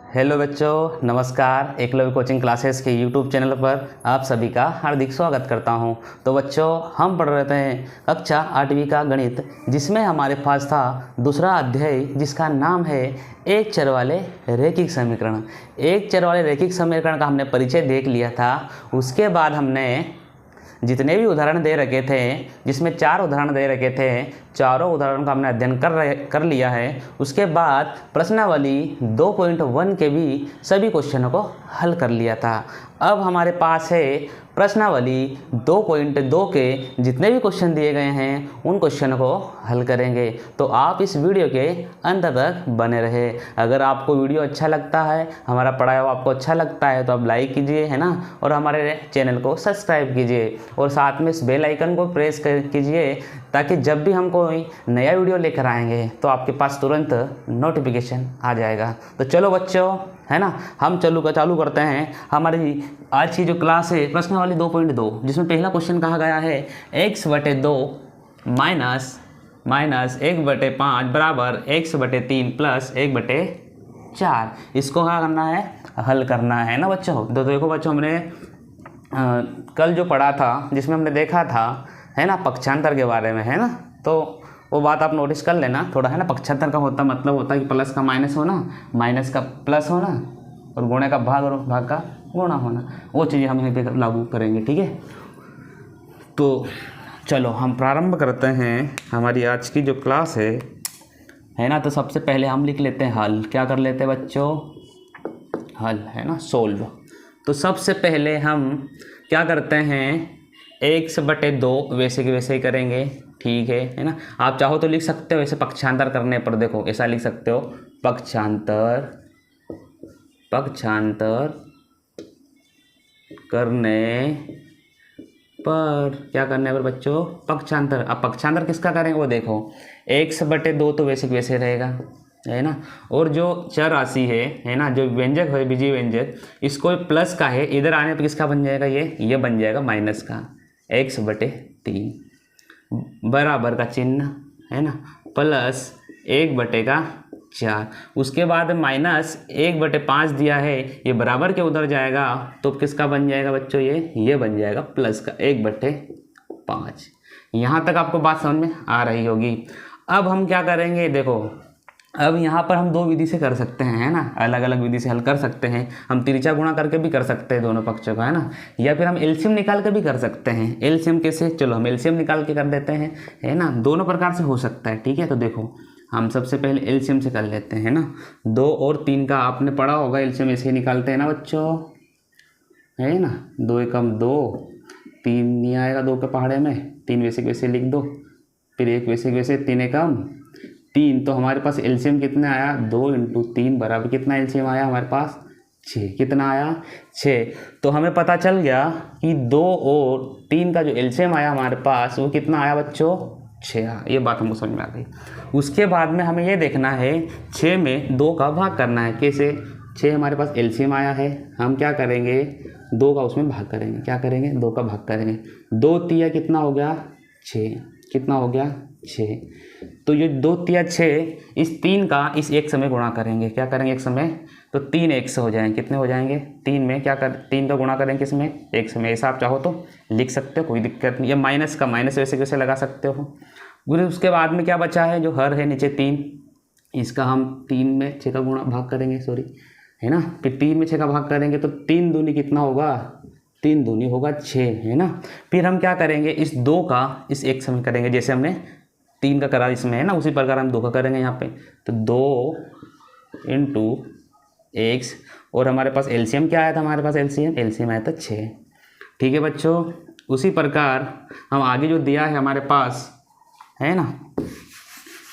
Hello बच्चों, नमस्कार। Eklavya coaching classes के यूट्यूब चैनल पर आप सभी का हार्दिक स्वागत करता हूं। तो बच्चों, हम पढ़ रहे हैं कक्षा 8वीं का गणित, जिसमें हमारे पास था दूसरा अध्याय जिसका नाम है एक चर वाले रैखिक समीकरण। एक चर वाले रैखिक समीकरण का हमने परिचय देख लिया था। उसके बाद हमने जितने भी उदाहरण दे रखे थे, जिसमें 4 उदाहरण दे रखे थे, चारों उदाहरण का हमने अध्ययन कर लिया है। उसके बाद प्रश्नावली 2.1 के भी सभी क्वेश्चनों को हल कर लिया था। अब हमारे पास है प्रश्नावली 2.2 के जितने भी क्वेश्चन दिए गए हैं उन क्वेश्चन को हल करेंगे। तो आप इस वीडियो के अंत तक बने रहे। अगर आपको वीडियो अच्छा लगता है, हमारा पढ़ाया हुआ आपको अच्छा लगता है, तो आप लाइक कीजिए, है ना, और हमारे चैनल को सब्सक्राइब कीजिए और साथ में इस बेल आइकन को प्रेस कीजिए, ताकि जब भी हम कोई नया वीडियो लेकर आएंगे तो आपके पास तुरंत नोटिफिकेशन आ जाएगा। तो चलो बच्चों, है ना, हम चालू करते हैं हमारी आज की जो क्लास है प्रश्नावली 2.2, जिसमें पहला क्वेश्चन कहा गया है x/2 माइनस 1/5 बराबर x/3 प्लस 1/4। इसको क्या करना है? हल करना है ना बच्चों। तो देखो बच्चों, हमने कल जो पढ़ा था, जिसमें हमने देखा था, है ना, पक्षांतर के बारे में, है ना, तो वो बात आप नोटिस कर लेना थोड़ा, है ना। पक्षांतर का मतलब होता है कि प्लस का माइनस होना, माइनस का प्लस होना, और गुणे का भाग और भाग का गुणा होना। वो चीज़ें हम यहीं पे लागू करेंगे, ठीक है। तो चलो हम प्रारंभ करते हैं हमारी आज की जो क्लास है ना। तो सबसे पहले हम लिख लेते हैं हल। क्या कर लेते हैं बच्चों? हल, है ना, सोल्व। तो सबसे पहले हम क्या करते हैं, x/2 वैसे के वैसे ही करेंगे, ठीक है ना। आप चाहो तो लिख सकते हो, वैसे पक्षांतर करने पर देखो ऐसा लिख सकते हो, पक्षांतर करने पर, क्या करने पर बच्चों? पक्षांतर। अब पक्षांतर किसका करेंगे वो देखो, x/2 तो वैसे वैसे रहेगा, है ना। और जो चर राशि है ना, जो व्यंजक है, बीजीय व्यंजक, इसको प्लस का है, इधर आने पर किसका बन जाएगा? ये बन जाएगा माइनस का, x/3 बराबर का चिन्ह, है ना, प्लस 1/4। उसके बाद माइनस 1/5 दिया है, ये बराबर के उधर जाएगा, तो किसका बन जाएगा बच्चों? ये बन जाएगा प्लस का 1/5। यहाँ तक आपको बात समझ में आ रही होगी। अब हम क्या करेंगे, देखो, अब यहाँ पर हम 2 विधि से कर सकते हैं, है ना, अलग अलग विधि से हल कर सकते हैं। हम तिरछा गुणा करके भी कर सकते हैं दोनों पक्षों का, है ना, या फिर हम एलसीएम निकाल के भी कर सकते हैं। एलसीएम कैसे? चलो हम एलसीएम निकाल के कर देते हैं, है ना। दोनों प्रकार से हो सकता है, ठीक है। तो देखो हम सबसे पहले एलसीएम से कर लेते हैं, ना। 2 और 3 का आपने पढ़ा होगा, एलसीएम ऐसे ही निकालते हैं ना बच्चों, है ना। 2 एकम 2, 3 नहीं आएगा 2 के पहाड़े में, 3 वैसे वैसे लिख दो, फिर 1 वैसे वैसे, 3 एकम 3। तो हमारे पास एलसीएम कितना आया? 2 × 3 बराबर कितना एलसीएम आया हमारे पास? 6। कितना आया? 6। तो हमें पता चल गया कि 2 और 3 का जो एलसीएम आया हमारे पास, वो कितना आया बच्चों? 6। ये बात हमको समझ में आ गई। उसके बाद में हमें ये देखना है 6 में 2 का भाग करना है। कैसे? 6 हमारे पास एलसीएम आया है, हम क्या करेंगे? 2 का उसमें भाग करेंगे। क्या करेंगे? 2 का भाग करेंगे। 2 तिया कितना हो गया? 6। कितना हो गया? 6। तो ये 2 तिया 6, इस 3 का इस 1 समय गुणा करेंगे। क्या करेंगे? 1 समय, तो 3 1 हो जाएंगे। कितने हो जाएंगे? 3 में क्या 3 का गुणा करेंगे किसमें? 1 समय। ऐसा आप चाहो तो लिख सकते हो, कोई दिक्कत नहीं। या माइनस का माइनस वैसे कैसे लगा सकते हो। उसके बाद में क्या बचा है? जो हर है नीचे 3, इसका हम 3 में 6 का गुणा भाग करेंगे, सॉरी, है ना। फिर 3 में 6 का भाग करेंगे तो 3 दूनी कितना होगा? 3 दूनी होगा 6, है ना। फिर हम क्या करेंगे? इस 2 का इस 1 समय करेंगे, जैसे हमने 3 का करा इसमें, है ना, उसी प्रकार हम 2 का करेंगे यहाँ पे। तो 2 × x, और हमारे पास एलसीएम क्या आया था? हमारे पास एलसीएम आया था 6, ठीक है बच्चों। उसी प्रकार हम आगे जो दिया है हमारे पास, है ना,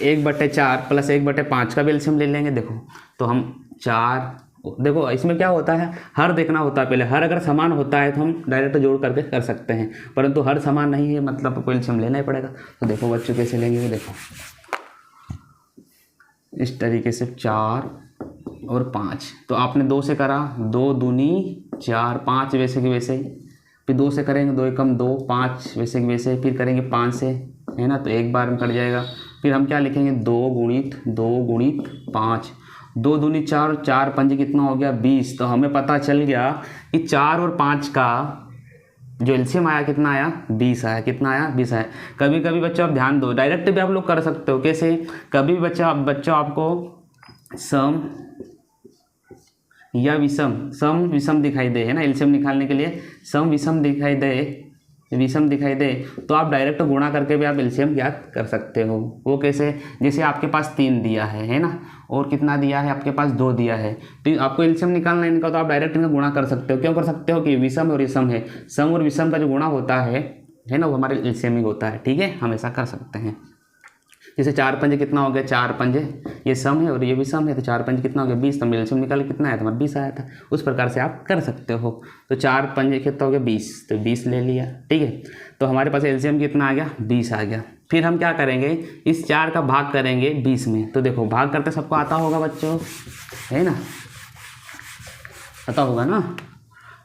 1/4 प्लस 1/5 का भी एलसीएम ले लेंगे। देखो तो हम 4, देखो इसमें क्या होता है, हर देखना होता है पहले। हर अगर समान होता है तो हम डायरेक्ट जोड़ करके कर सकते हैं, परंतु हर समान नहीं है, मतलब आपको एलसीएम लेना ही पड़ेगा। तो देखो बच्चों कैसे लेंगे, देखो इस तरीके से 4 और 5। तो आपने 2 से करा, 2 दूनी 4, 5 वैसे की वैसे, फिर 2 से करेंगे, 2 एकम 2, 5 वैसे की वैसे, फिर करेंगे 5 से, है ना, तो एक बार में कट जाएगा। फिर हम क्या लिखेंगे? 2 × 5, 2 दूनी 4, 4 पंजे कितना हो गया 20। तो हमें पता चल गया कि 4 और 5 का जो एलसीएम आया कितना आया 20 आया। कितना आया 20 आया। कभी कभी बच्चों आप ध्यान दो, डायरेक्ट भी आप लोग कर सकते हो। कैसे? कभी भी बच्चों आपको सम या सम विषम दिखाई दे, है ना, एलसीएम निकालने के लिए सम विषम दिखाई दे तो आप डायरेक्ट गुणा करके भी आप एलसीएम ज्ञात कर सकते हो। वो कैसे? जैसे आपके पास 3 दिया है ना, और कितना दिया है आपके पास 2 दिया है, तो आपको एलसीएम निकालना है इनका, तो आप डायरेक्ट इनका गुणा कर सकते हो। क्यों कर सकते हो? कि विषम और विषम है, सम और विषम का जो गुणा होता है ना, वो हमारे एलसीएम ही होता है। ठीक है, हम ऐसा कर सकते हैं। जैसे 4 पंजे कितना हो गया 4 पंजे, ये सम है और ये भी सम है, तो 4 पंजे कितना हो गया 20। तो एलसीएम निकाले कितना आया था हमारा 20 आया था। उस प्रकार से आप कर सकते हो। तो 4 पंजे कितना हो गया 20, तो 20 ले लिया। ठीक है, तो हमारे पास एलसीएम कितना आ गया 20 आ गया। फिर हम क्या करेंगे, इस 4 का भाग करेंगे 20 में। तो देखो भाग करते सबको आता होगा बच्चों, है ना, पता होगा ना।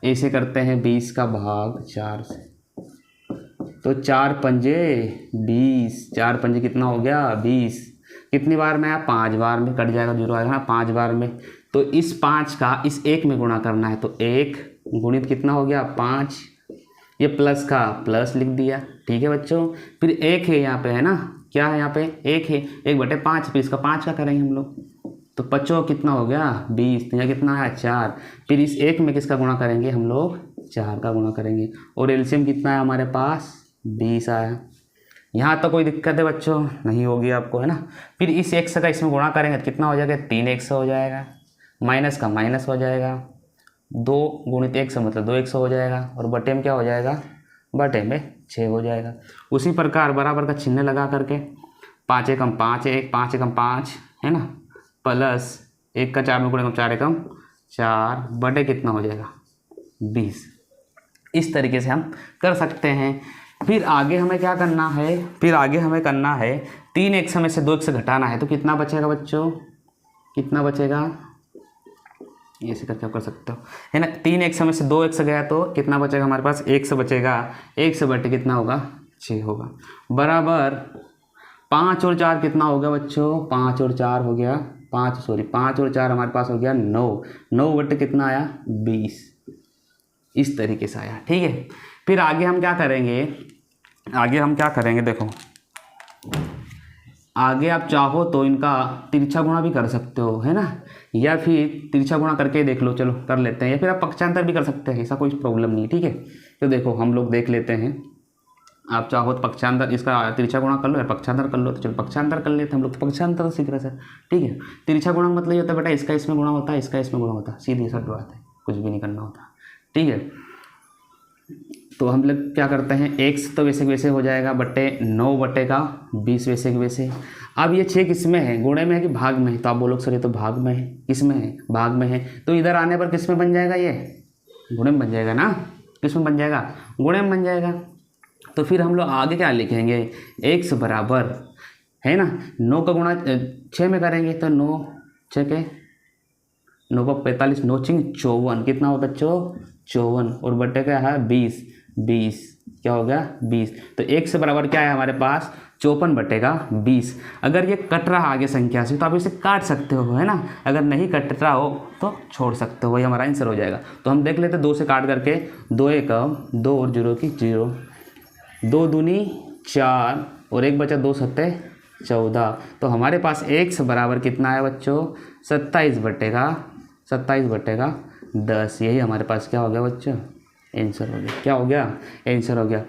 ऐसे करते हैं 20 का भाग 4 से, तो 4 पंजे 20, 4 पंजे कितना हो गया 20। कितनी बार में आया 5 बार में, कट जाएगा 0 आएगा ना 5 बार में। तो इस 5 का इस 1 में गुणा करना है, तो 1 गुणित कितना हो गया 5, ये प्लस का प्लस लिख दिया। ठीक है बच्चों, फिर 1 है यहाँ पे, है ना, क्या है यहाँ पे 1 है, 1/5, फिर इसका 5 का करेंगे हम लोग, तो 5 कितना हो गया 20, तो यहाँ कितना है 4। फिर इस 1 में किसका गुणा करेंगे हम लोग 4 का गुणा करेंगे, और एलसीएम कितना है हमारे पास 20 आया। यहाँ तो कोई दिक्कत है बच्चों नहीं होगी आपको, है ना। फिर इस x का इसमें गुणा करेंगे तो कितना हो जाएगा 3x हो जाएगा, माइनस का माइनस हो जाएगा, 2 गुणित 1 मतलब 2x हो जाएगा, और बटे में क्या हो जाएगा, बटे में 6 हो जाएगा। उसी प्रकार बराबर का चिन्ह लगा करके 5 एकम 5 1 5 एकम 5, है ना, प्लस 1 का 4 में गुणा 4 एकम 4, बटे कितना हो जाएगा 20। इस तरीके से हम कर सकते हैं। फिर आगे हमें क्या करना है, फिर आगे हमें करना है 3x में से 2x घटाना है, तो कितना बचेगा बच्चों, कितना बचेगा, ऐसे करके आप कर सकते हो, है ना। 3x में से 2x गया तो कितना बचेगा हमारे पास x बचेगा, x बटे कितना होगा 6 होगा, बराबर 5 और 4 कितना होगा बच्चों, 5 और 4 हो गया 5 और 4 हमारे पास हो गया 9, 9 बटे कितना आया 20। इस तरीके से आया। ठीक है, फिर आगे हम क्या करेंगे, देखो आगे आप चाहो तो इनका तिरछा गुणा भी कर सकते हो, है ना, या फिर तिरछा गुणा करके देख लो, चलो कर लेते हैं, या फिर आप पक्षांतर भी कर सकते हैं, ऐसा कोई प्रॉब्लम नहीं। ठीक है, तो देखो हम लोग देख लेते हैं, आप चाहो तो पक्षांतर इसका तिरछा गुणा कर लो या पक्षांतर कर लो, तो चलो पक्षांतर कर लेते हैं हम लोग, तो पक्षांतर सीख रहे सर। ठीक है, तिरछा गुणा मतलब ये होता है बेटा इसका इसमें गुणा होता है, इसका इसमें गुणा होता है, सीधी सी बात है, कुछ भी नहीं करना होता। ठीक है, तो हम लोग क्या करते हैं, x तो वैसे वैसे हो जाएगा बटे 9 बटे का 20 वैसे वैसे। अब ये 6 किस में है, गुणे में है कि भाग में है, तो आप बोलो सर ये तो भाग में है, किस में है भाग में है, तो इधर आने पर किस में बन जाएगा, ये गुणे में बन जाएगा ना, किस में बन जाएगा गुणे में बन जाएगा। तो फिर हम लोग आगे क्या लिखेंगे, x बराबर, है ना, 9 का गुणा 6 में करेंगे, तो 9 6 के 9 का 45, 9 6 54, कितना हो बच्चों 54, और बटे क्या है 20 क्या हो गया 20। तो x बराबर क्या है हमारे पास 54 बटेगा 20। अगर ये कट रहा आगे संख्या से तो आप इसे काट सकते हो, है ना, अगर नहीं कट रहा हो तो छोड़ सकते हो, वही हमारा आंसर हो जाएगा। तो हम देख लेते 2 से काट करके, 2 एकम 2 और 0 की 0, 2 दूनी 4 और 1 बचा 2 सत्ते 14। तो हमारे पास x बराबर कितना है बच्चों 27 बटेगा 10। यही हमारे पास क्या हो गया बच्चों आंसर हो गया, क्या हो गया आंसर हो गया,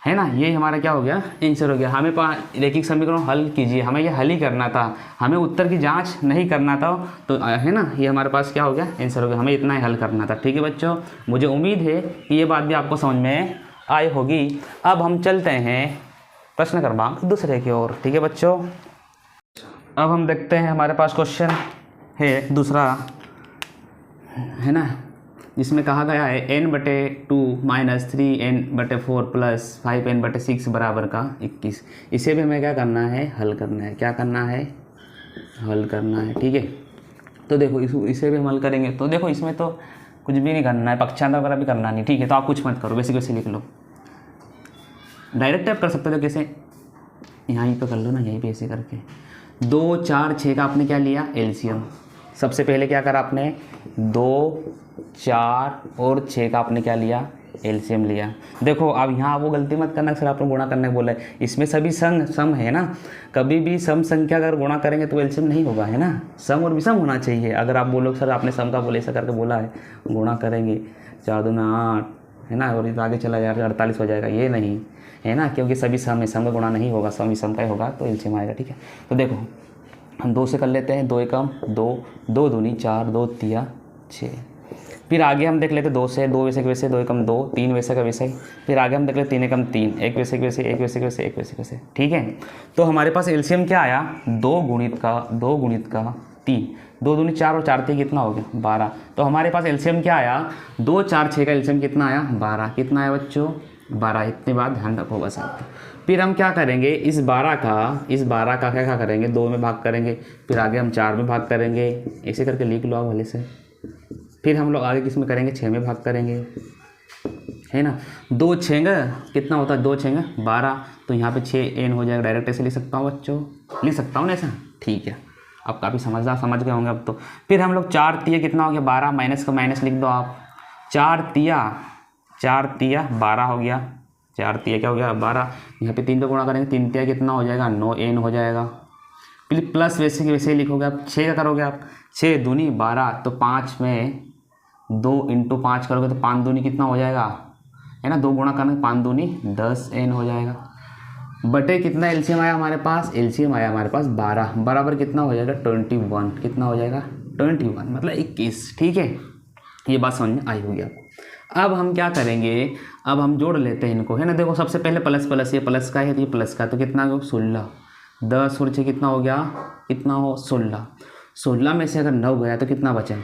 है ना, ये हमारा क्या हो गया आंसर हो गया। हमें रैखिक समीकरण हल कीजिए, हमें ये हल ही करना था, हमें उत्तर की जांच नहीं करना था, तो है ना, ये हमारे पास क्या हो गया आंसर हो गया, हमें इतना ही हल करना था। ठीक है बच्चों, मुझे उम्मीद है कि ये बात भी आपको समझ में आई होगी। अब हम चलते हैं प्रश्न क्रमांक दूसरे की ओर। ठीक है बच्चों, अब हम देखते हैं हमारे पास क्वेश्चन है दूसरा, है ना, जिसमें कहा गया है n/2 - 3n/4 + 5n/6 बराबर का 21। इसे भी हमें क्या करना है हल करना है, क्या करना है हल करना है। ठीक है, तो देखो इसे भी हम हल करेंगे, तो देखो इसमें तो कुछ भी नहीं करना है, पक्षांतर वगैरह भी करना नहीं। ठीक है, तो आप कुछ मत करो, वैसे लिख लो, डायरेक्ट आप कर सकते हो, कैसे यहीं पे कर लो ना, यहीं पे ऐसे करके 2 4 6 का आपने क्या लिया एलसीएम, सबसे पहले क्या करा आपने, 2, 4 और 6 का आपने क्या लिया, एलसीएम लिया। देखो अब यहाँ वो गलती मत करना सर आपने गुणा करने बोला है, इसमें सभी सम है ना, कभी भी सम संख्या अगर गुणा करेंगे तो एलसीएम नहीं होगा, है ना, सम और विषम होना चाहिए। अगर आप बोलो सर आपने सम का बोले ऐसा करके बोला है, गुणा करेंगे 4 दूना 8 है ना, और आगे चला जाएगा 48 हो जाएगा, ये नहीं है ना, क्योंकि सभी सम है, सम का गुणा नहीं होगा, सम विषम का ही होगा तो एलसीएम आएगा। ठीक है, तो देखो हम 2 से कर लेते हैं, 2 एकम 2, 2 दूनी 4, 2 तिया 6। फिर आगे हम देख लेते 2 से, 2 वैसे के वैसे, 2 एकम 2, 3 वैसे का वैसे ही। फिर आगे हम देख लेते 3 एकम 3, 1 वैसे के वैसे, 1 वैसे के वैसे, 1 वैसे के वैसे। ठीक है, तो हमारे पास एलसीएम क्या आया, 2 गुणित का 3, 2 दूनी 4 और 4 3 कितना हो गया 12। तो हमारे पास एलसीएम क्या आया, 2 4 6 का एलसीएम कितना आया 12। कितना आया बच्चों 12, इतनी बात ध्यान रखो बस आप। फिर हम क्या करेंगे, इस 12 का क्या करेंगे, 2 में भाग करेंगे, फिर आगे हम 4 में भाग करेंगे, ऐसे करके लिख लो आप भले से। फिर हम लोग आगे किस में करेंगे, 6 में भाग करेंगे, है ना। 2 6 कितना होता है, 2 6 12, तो यहाँ पे 6 n हो जाएगा। डायरेक्ट ऐसे लिख सकता हूँ बच्चों, लिख सकता हूँ ना ऐसा। ठीक है, अब काफ़ी समझदार समझ गए होंगे अब तो। फिर हम लोग 4 तिया कितना हो गया 12, माइनस का माइनस लिख दो आप, 4 तिया 12 हो गया, 4 तिया क्या हो गया 12। यहाँ पे 3 पे गुणा करेंगे, 3 तिया कितना हो जाएगा 9 n हो जाएगा। फिर प्लस वैसे के वैसे ही लिखोगे आप, 6 का करोगे आप, 6 दूनी 12, तो 5 में 2 इंटू 5 करोगे तो 5 दूनी कितना हो जाएगा, है ना, 2 गुणा करने 5 दूनी 10 n हो जाएगा। बटे कितना एलसीएम आया हमारे पास, एलसीएम आया हमारे पास 12, बराबर कितना हो जाएगा 21। कितना हो जाएगा 21, मतलब 21। ठीक है, ये बात समझ में आई होगी आपको। अब हम क्या करेंगे, अब हम जोड़ लेते हैं इनको, है ना। देखो सबसे पहले प्लस प्लस, ये प्लस का है तो ये प्लस का, तो कितना हो 16, 10 और 6 कितना हो गया, कितना हो 16। 16 में से अगर 9 गया तो कितना बचा,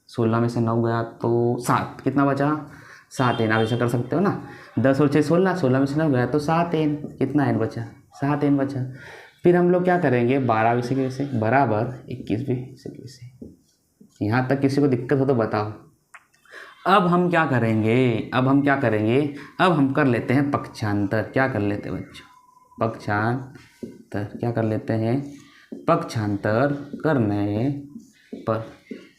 16 में से 9 गया तो 7, कितना बचा 7 n। आप ऐसा कर सकते हो ना, 10 और 6 16, 16 में से 9 गया तो 7 n, कितना n बचा 7 n बचा। फिर हम लोग क्या करेंगे, 12 वैसे के वैसे बराबर 21 भी वैसे के वैसे। यहाँ तक किसी को दिक्कत हो तो बताओ। अब हम क्या करेंगे, अब हम कर लेते हैं पक्षांतर। क्या कर लेते हैं बच्चों, पक्षांतर। क्या कर लेते हैं, पक्षांतर करने पर,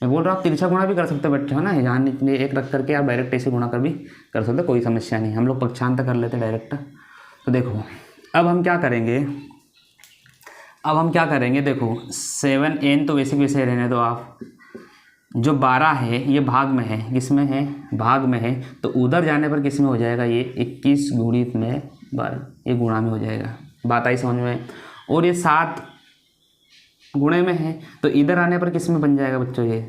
मैं बोल रहा हूँ आप तिरछा गुणा भी कर सकते हो बच्चों, है ना, यहाँ एक रख करके आप डायरेक्ट ऐसे गुणा कर भी कर सकते हो, कोई समस्या नहीं। हम लोग पक्षांतर कर लेते हैं डायरेक्ट। तो देखो अब हम क्या करेंगे, देखो 7n तो वैसे वैसे रहने दो आप। जो 12 है ये भाग में है, किसमें है, भाग में है, तो उधर जाने पर किस में हो जाएगा, ये 21 गुणित में 12, ये गुणा में हो जाएगा। बात आई समझ में। और ये 7 गुणे में है, तो इधर आने पर किस में बन जाएगा बच्चों, ये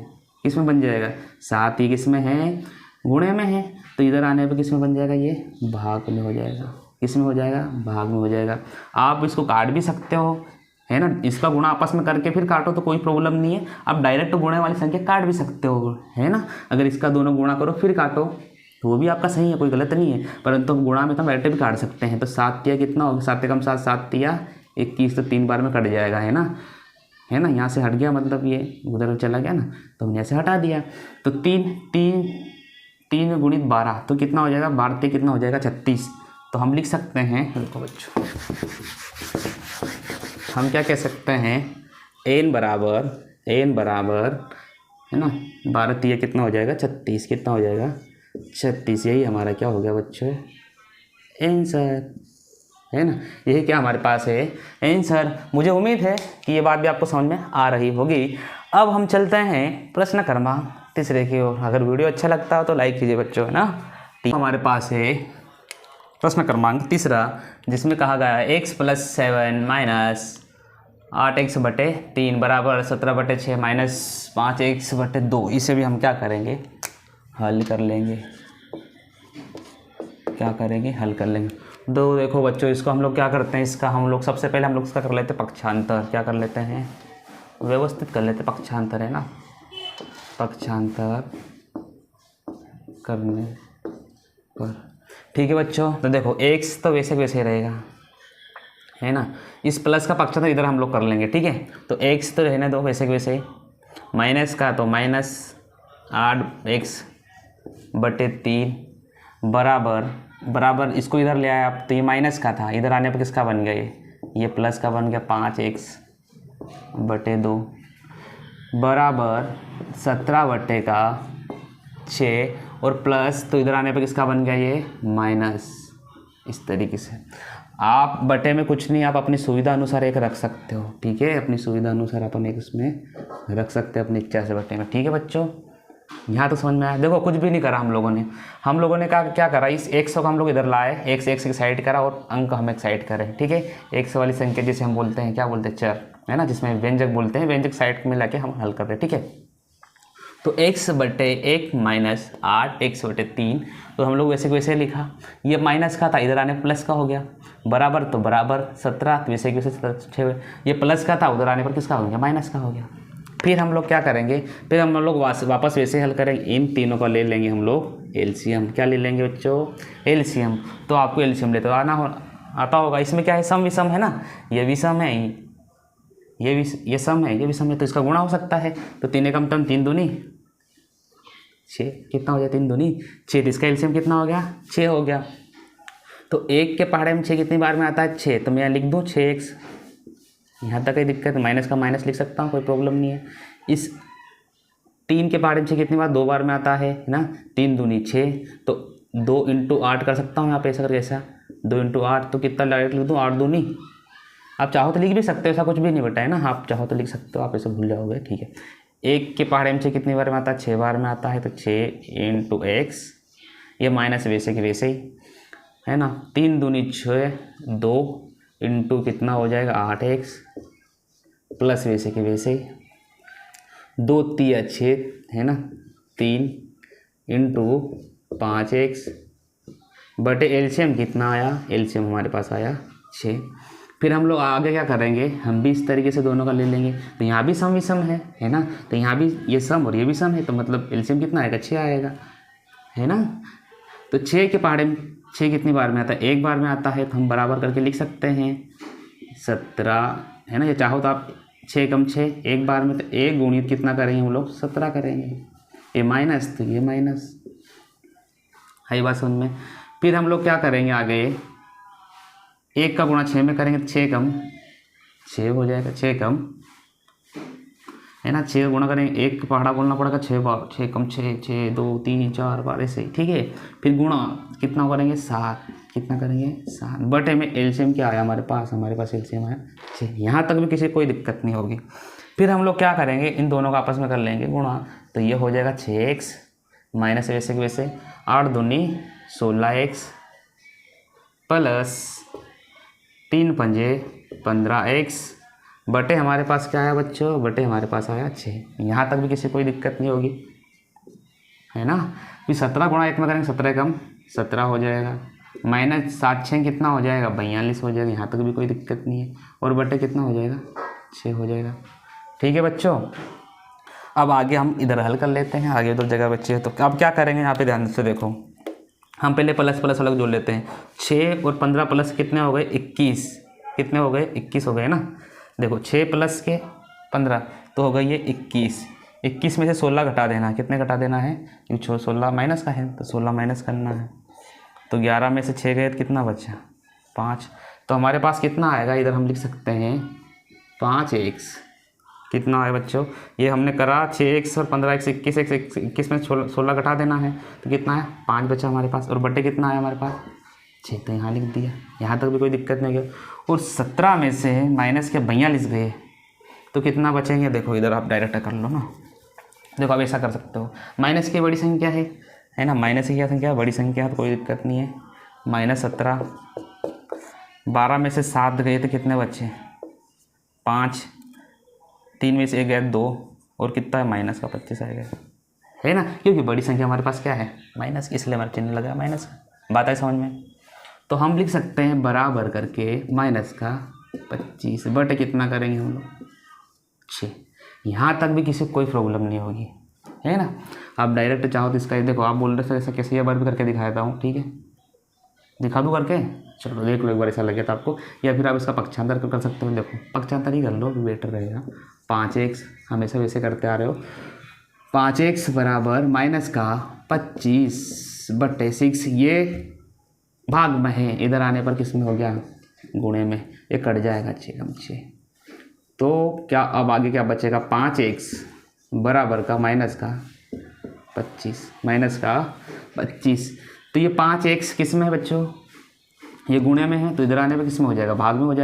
किस में बन जाएगा, 7 ही किस में है, गुणे में है, तो इधर आने पर किस में बन जाएगा, ये भाग में हो जाएगा। किस में हो जाएगा, भाग में हो जाएगा। आप इसको काट भी सकते हो, है ना, इसका गुणा आपस में करके फिर काटो तो कोई प्रॉब्लम नहीं है। आप डायरेक्ट गुणे वाली संख्या काट भी सकते हो, है ना, अगर इसका दोनों गुणा करो फिर काटो तो वो भी आपका सही है, कोई गलत नहीं है। परंतु गुणा में तो हम डायरेक्ट भी काट सकते हैं। तो 7 तिया कितना होगा, 7 एकम 7, 7 तिया 21, तो 3 बार में कट जाएगा, है ना, यहाँ से हट गया, मतलब ये उधर चला गया ना, तो हमने ऐसे हटा दिया। तो 3 गुणित 12 तो कितना हो जाएगा, 12 कितना हो जाएगा 36। तो हम लिख सकते हैं, देखो बच्चों हम क्या कह सकते हैं, n बराबर है ना, 12 तिया कितना हो जाएगा 36, कितना हो जाएगा 36। यही हमारा क्या हो गया बच्चों, आंसर, है ना, यही क्या हमारे पास है आंसर। मुझे उम्मीद है कि ये बात भी आपको समझ में आ रही होगी। अब हम चलते हैं प्रश्न क्रमांक 3 की ओर। अगर वीडियो अच्छा लगता हो तो लाइक कीजिए बच्चों, है ना। हमारे पास है प्रश्न क्रमांक 3, जिसमें कहा गया है x + 7 - 8x/3 बराबर 17/6 - 5x/2। इसे भी हम क्या करेंगे, हल कर लेंगे। हल कर लेंगे। तो देखो बच्चों, इसको हम लोग क्या करते हैं, इसका हम लोग सबसे पहले हम लोग इसका कर लेते हैं पक्षांतर। क्या कर लेते हैं, व्यवस्थित कर लेते हैं पक्षांतर, है ना, पक्षांतर करने पर। ठीक है बच्चों, तो देखो x तो वैसे वैसे रहेगा, है ना, इस प्लस का पक्षांतर इधर हम लोग कर लेंगे। ठीक है, तो x तो रहने दो वैसे वैसे, माइनस का तो -8x/3 बराबर इसको इधर ले आए आप, तो ये माइनस का था, इधर आने पर किसका बन गया, ये प्लस का बन गया 5x/2 बराबर 17/6 और प्लस, तो इधर आने पर किसका बन गया ये माइनस। इस तरीके से आप बटे में कुछ नहीं, आप अपनी सुविधा अनुसार एक रख सकते हो, ठीक है, अपनी सुविधा अनुसार अपन एक उसमें रख सकते हैं अपनी इच्छा से बटे में, ठीक है बच्चों। यहाँ तो समझ में आया। देखो कुछ भी नहीं करा हम लोगों ने क्या करा, इस 100 को हम लोग इधर लाए, x की साइड करा और अंक हम एक साइड करें, ठीक है। 100 वाली संख्या जिसे हम बोलते हैं, क्या बोलते हैं, चर, है ना, जिसमें व्यंजक बोलते हैं, व्यंजक साइड में लाके हम हल कर रहे हैं, ठीक है। तो x/1 माइनस 8 x/3, तो हम लोग वैसे को वैसे लिखा, ये माइनस का था, इधर आने प्लस का हो गया, बराबर तो बराबर 17, तो वैसे वैसे 6, ये प्लस का था, उधर आने पर किसका हो गया, माइनस का हो गया। फिर हम लोग क्या करेंगे, फिर हम लोग वापस वैसे हल करेंगे, इन तीनों का ले लेंगे हम लोग एलसीएम। क्या ले लेंगे बच्चों, एलसीएम। तो आपको एलसीएम लेते आता होगा। इसमें क्या है, सम विषम है ना, ये विषम है, ये सम है, ये विषम है, तो इसका गुणा हो सकता है। तो 3 एकम 3 दूनी 6, कितना हो गया, 3 दूनी 6, तो इसका एलसीएम कितना हो गया, 6 हो गया। तो 1 के पहाड़े में 6 कितनी बार में आता है, 6, तो मैं यहाँ लिख दूँ 6x, यहाँ तक कोई दिक्कत, माइनस का माइनस लिख सकता हूँ, कोई प्रॉब्लम नहीं है। इस 3 के पहाड़े में 6 कितनी बार, 2 बार में आता है ना, 3 दूनी 6, तो 2 × 8 कर सकता हूँ यहाँ पे, ऐसा करके, ऐसा 2 × 8, तो कितना डायरेक्ट लिख दूँ, 8 दूनी, आप चाहो तो लिख भी सकते हो, ऐसा कुछ भी नहीं बेटा, है ना, आप चाहो तो लिख सकते हो, आप ऐसे भूल जाओगे, ठीक है। 1 के पहाड़े में 6 कितनी बार में आता है, 6 बार में आता है, तो 6 × x, ये माइनस वैसे कि वैसे ही, है ना, 3 दूनी 6, 2 इंटू कितना हो जाएगा 8x, प्लस वैसे कि वैसे ही 2 3 6, है ना, 3 इंटू 5x बटे एलसीएम कितना आया, एलसीएम हमारे पास आया 6। फिर हम लोग आगे क्या करेंगे, हम भी इस तरीके से दोनों का ले लेंगे। तो यहाँ भी सम विषम है ना, तो यहाँ भी ये सम और ये भी सम है, तो मतलब एलसीएम कितना आएगा, 6 आएगा, है ना। तो 6 के पहाड़े में 6 कितनी बार में आता है, 1 बार में आता है, तो हम बराबर करके लिख सकते हैं 17, है ना। ये चाहो तो आप 6 × 6 1 बार में, तो 1 गुणित कितना करेंगे हम लोग, 17 करेंगे, ये माइनस, तो ये माइनस, है बात समझ में। फिर हम लोग क्या करेंगे आगे, 1 का गुणा 6 में करेंगे, तो 6 × 6 हो जाएगा, 6 कम, है ना, 6 गुणा करेंगे, 1 पहाड़ा बोलना पड़ेगा 6 बार, 6 × 6, 6 2 3 4 बार ऐसे ही, ठीक है। फिर गुणा कितना करेंगे, 7, कितना करेंगे 7, बटे में एलसीएम क्या आया हमारे पास एलसीएम आया 6। यहाँ तक भी किसी कोई दिक्कत नहीं होगी। फिर हम लोग क्या करेंगे, इन दोनों का आपस में कर लेंगे गुणा, तो ये हो जाएगा 6x माइनस वैसे कि वैसे 8 दूनी 16x प्लस 3 पंजे 15x बटे हमारे पास क्या आया बच्चों, बटे हमारे पास आया 6। यहाँ तक भी किसी कोई दिक्कत नहीं होगी, है ना। फिर 17 गुणा 1 में करेंगे, 17 कम 17 हो जाएगा, माइनस 7 6 कितना हो जाएगा, 42 हो जाएगा। यहाँ तक भी कोई दिक्कत नहीं है, और बटे कितना हो जाएगा, 6 हो जाएगा, ठीक है बच्चों। अब आगे हम इधर हल कर लेते हैं, आगे उधर जगह बच्चे, तो अब क्या करेंगे, यहाँ पे ध्यान से देखो, हम पहले प्लस प्लस अलग जोड़ लेते हैं। 6 और 15 प्लस कितने हो गए, 21, कितने हो गए, 21 हो गए ना। देखो 6 प्लस के 15 तो हो गई ये 21, 21 में से 16 घटा देना है, कितने घटा देना है, क्योंकि 16 माइनस का है, तो 16 माइनस करना है। तो 11 में से 6 गए तो कितना बचा, 5। तो हमारे पास कितना आएगा, इधर हम लिख सकते हैं 5x, कितना है बच्चों, ये हमने करा 6x और 15x 21x, 21 में 16 घटा देना है, तो कितना है 5 बचा हमारे पास, और बटे कितना है हमारे पास 6, तो यहाँ लिख दिया। यहाँ तक भी कोई दिक्कत नहीं है। और 17 में से माइनस के 42 गए तो कितना बचेंगे, देखो इधर आप डायरेक्ट कर लो ना, देखो आप ऐसा कर सकते हो, माइनस की बड़ी संख्या है ना, माइनस की क्या संख्या है, बड़ी संख्या है, तो कोई दिक्कत नहीं है। -17, 12 में से 7 गए तो कितने बचे, 5, 3 में से 1 गया 2, और कितना है माइनस का 25 आएगा, है ना, क्योंकि बड़ी संख्या हमारे पास क्या है, माइनस, इसलिए हमारा चिन्ह लगा माइनस का। बात है समझ में। तो हम लिख सकते हैं बराबर करके माइनस का 25 बटे कितना करेंगे हम लोग 6। यहाँ तक भी किसी को कोई प्रॉब्लम नहीं होगी, है ना। आप डायरेक्ट चाहो तो इसका देखो, आप बोल रहे थे ऐसा कैसे, ये बार भी करके दिखा देता हूँ, ठीक है, दिखा दूँ करके, चलो देख लो एक बार ऐसा लगे तो आपको, या फिर आप इसका पक्षांतर कर सकते हो। देखो पक्षांतर ही कर लो, बेटर रहेगा। 5x हमेशा वैसे करते आ रहे हो, 5x बराबर माइनस का 25 बटे 6, ये भाग में है, इधर आने पर किस में हो गया, गुणे में, ये कट जाएगा 6 × 6। तो क्या अब आगे क्या बचेगा, 5x बराबर का माइनस का 25, माइनस का 25। तो ये 5x किस में है बच्चों, ये गुणे में है, तो इधर आने पर किस में हो जाएगा, भाग में हो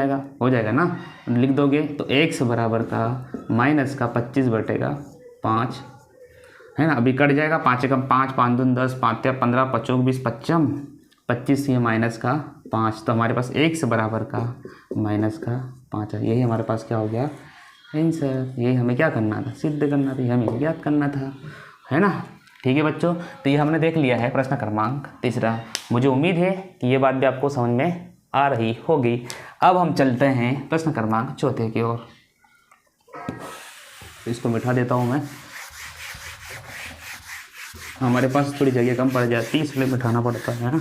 जाएगा ना, लिख दोगे तो x बराबर का माइनस का 25 बटेगा 5 है ना। अभी कट जाएगा, 5 एकम 5, 5 दूनी 10, 5 या 15, 5 20, 25, 25 ये माइनस का 5, तो हमारे पास x बराबर का माइनस का 5 है। यही हमारे पास क्या हो गया आंसर। यही हमें क्या करना था, सिद्ध करना था, हमें ज्ञात करना था, है ना। ठीक है बच्चों, तो ये हमने देख लिया है प्रश्न क्रमांक 3। मुझे उम्मीद है कि ये बात भी आपको समझ में आ रही होगी। अब हम चलते हैं प्रश्न क्रमांक 4 की ओर। इसको मिटा देता हूँ मैं, हमारे पास थोड़ी जगह कम पड़ जाती है इसलिए मिटाना पड़ता है ना।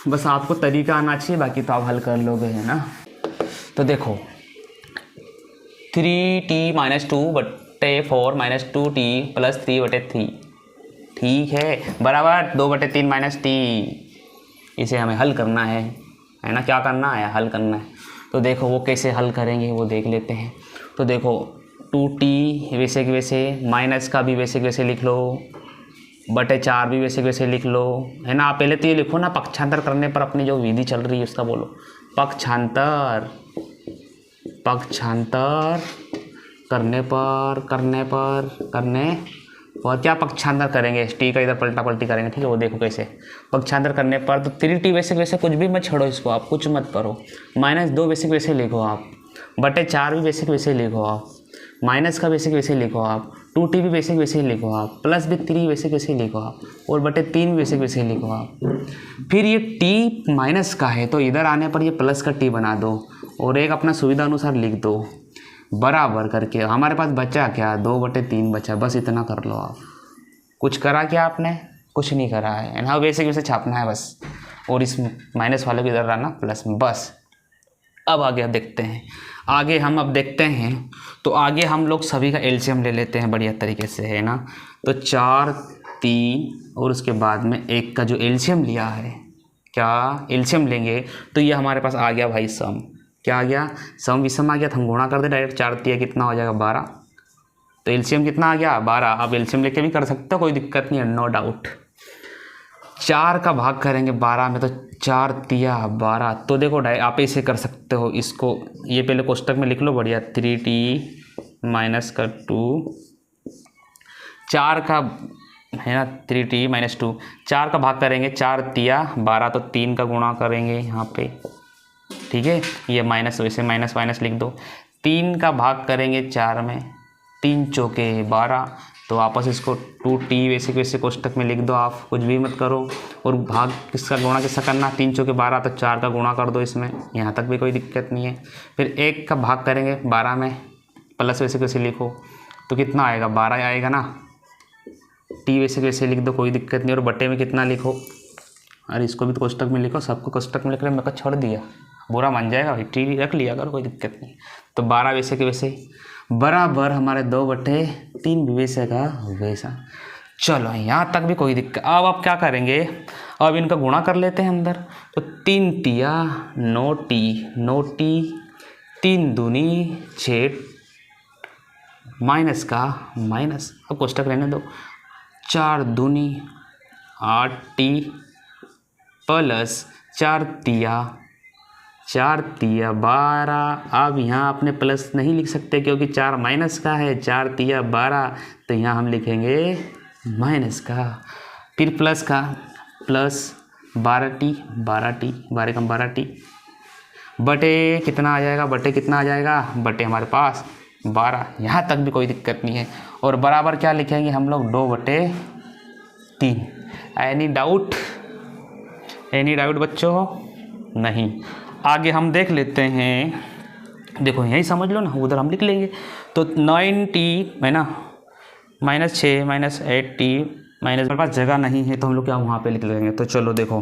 बस आपको तरीका आना चाहिए, बाकी तो आप हल कर लोगे, है ना। तो देखो 3t-2/4 -2t + 3/3 ठीक है, बराबर 2/3 - t। इसे हमें हल करना है ना, क्या करना है, हल करना है। तो देखो वो कैसे हल करेंगे वो देख लेते हैं। तो देखो 2t वैसे के वैसे, माइनस का भी वैसे के वैसे लिख लो, /4 भी वैसे के वैसे लिख लो, है ना। आप पहले तो ये लिखो ना, पक्षांतर करने पर अपनी जो विधि चल रही है उसका बोलो, पक्षांतर करने पर क्या पक्षांतर करेंगे, टी का इधर पलटा पलटी करेंगे, ठीक है। वो देखो कैसे पक्षांतर करने पर, तो 3t वैसे वैसे कुछ भी मत छोड़ो इसको, आप कुछ मत करो, -2 वैसे वैसे लिखो आप, /4 भी वैसे वैसे लिखो आप, माइनस का वैसे वैसे लिखो आप, 2t भी वैसे वैसे लिखो आप, प्लस भी 3 वैसे वैसे लिखो आप, और /3 वैसे वैसे लिखो आप। फिर ये t माइनस का है तो इधर आने पर ये प्लस का t बना दो, और एक अपना सुविधा अनुसार लिख दो, बराबर करके। हमारे पास बचा क्या, 2/3 बचा, बस इतना कर लो आप। कुछ करा क्या आपने, कुछ नहीं करा है ना, वैसे वैसे छापना है बस, और इस माइनस वाले को इधर लाना प्लस में, बस। अब आगे अब देखते हैं, तो आगे हम लोग सभी का एलसीएम ले लेते हैं बढ़िया तरीके से, है ना। तो 4, 3 और उसके बाद में 1 का जो एलसीएम लिया है, क्या एलसीएम लेंगे, तो ये हमारे पास आ गया भाई सम। क्या आ गया, सम विषम आ गया, तो हम गुणा कर दे डायरेक्ट, 4 3 कितना हो जाएगा 12, तो एलसीएम कितना आ गया 12। आप एलसीएम लेके भी कर सकते हो, कोई दिक्कत नहीं है, नो डाउट। 4 का भाग करेंगे 12 में, तो 4 3 12, तो देखो आप ऐसे कर सकते हो इसको, ये पहले कोष्टक में लिख लो बढ़िया, 3t - 2, 4 का है ना, 3t - 2, 4 का भाग करेंगे 4 3 12, तो 3 का गुणा करेंगे यहाँ पे, ठीक है। ये माइनस, वैसे माइनस माइनस लिख दो, 3 का भाग करेंगे 4 में, 3 चौके 12, तो वापस इसको 2t वैसे वैसे कोष्टक में लिख दो, आप कुछ भी मत करो। और भाग किसका गुणा किसका करना, 3 चौके 12, तो 4 का गुणा कर दो इसमें, यहाँ तक भी कोई दिक्कत नहीं है। फिर 1 का भाग करेंगे 12 में, प्लस वैसे वैसे लिखो, तो कितना आएगा 12 आएगा ना, t वैसे वैसे लिख दो, कोई दिक्कत नहीं। और बटे में कितना लिखो, अरे इसको भी तो कोष्टक में लिखो, सबको कोष्टक में लिख रहे, मेरे को छोड़ दिया, बुरा मान जाएगा भाई, टी रख लिया अगर, कोई दिक्कत नहीं। तो 12 वैसे के वैसे बराबर हमारे 2/3 भी वैसे का वैसा। चलो यहाँ तक भी कोई दिक्कत। अब आप क्या करेंगे, अब इनका गुणा कर लेते हैं अंदर, तो 3 तिया 9 टी 3 दूनी 6, माइनस का माइनस, अब कोष्टक रहने दो, 4 दूनी 8t प्लस 4 तिया 12। अब यहाँ आपने प्लस नहीं लिख सकते क्योंकि 4 माइनस का है, 4 तिया 12, तो यहाँ हम लिखेंगे माइनस का, फिर प्लस का, प्लस 12t 12 कम 12t बटे कितना आ जाएगा, बटे हमारे पास 12, यहाँ तक भी कोई दिक्कत नहीं है। और बराबर क्या लिखेंगे हम लोग, 2/3। एनी डाउट बच्चों, नहीं। आगे हम देख लेते हैं, देखो यही समझ लो ना, उधर हम लिख लेंगे। तो 9t है ना, -6 -8t मेरे पास जगह नहीं है तो हम लोग क्या वहाँ पे लिख लेंगे। तो चलो देखो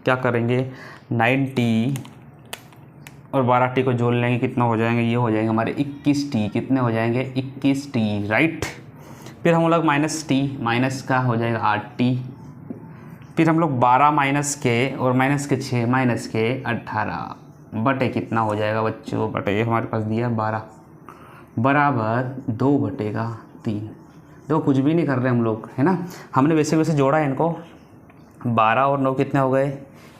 क्या करेंगे, 9t और 12t को जोड़ लेंगे, कितना हो जाएंगे, ये हो जाएंगे हमारे 21t, कितने हो जाएंगे 21t, राइट। फिर हम लोग माइनस का हो जाएगा 8t, फिर हम लोग 12 माइनस के और माइनस के 6 माइनस के 18 बटे कितना हो जाएगा बच्चों, बटे हमारे पास दिया 12, बराबर 2/3। देखो कुछ भी नहीं कर रहे हम लोग, है ना। हमने वैसे वैसे जोड़ा है इनको, 12 और 9 कितने हो गए,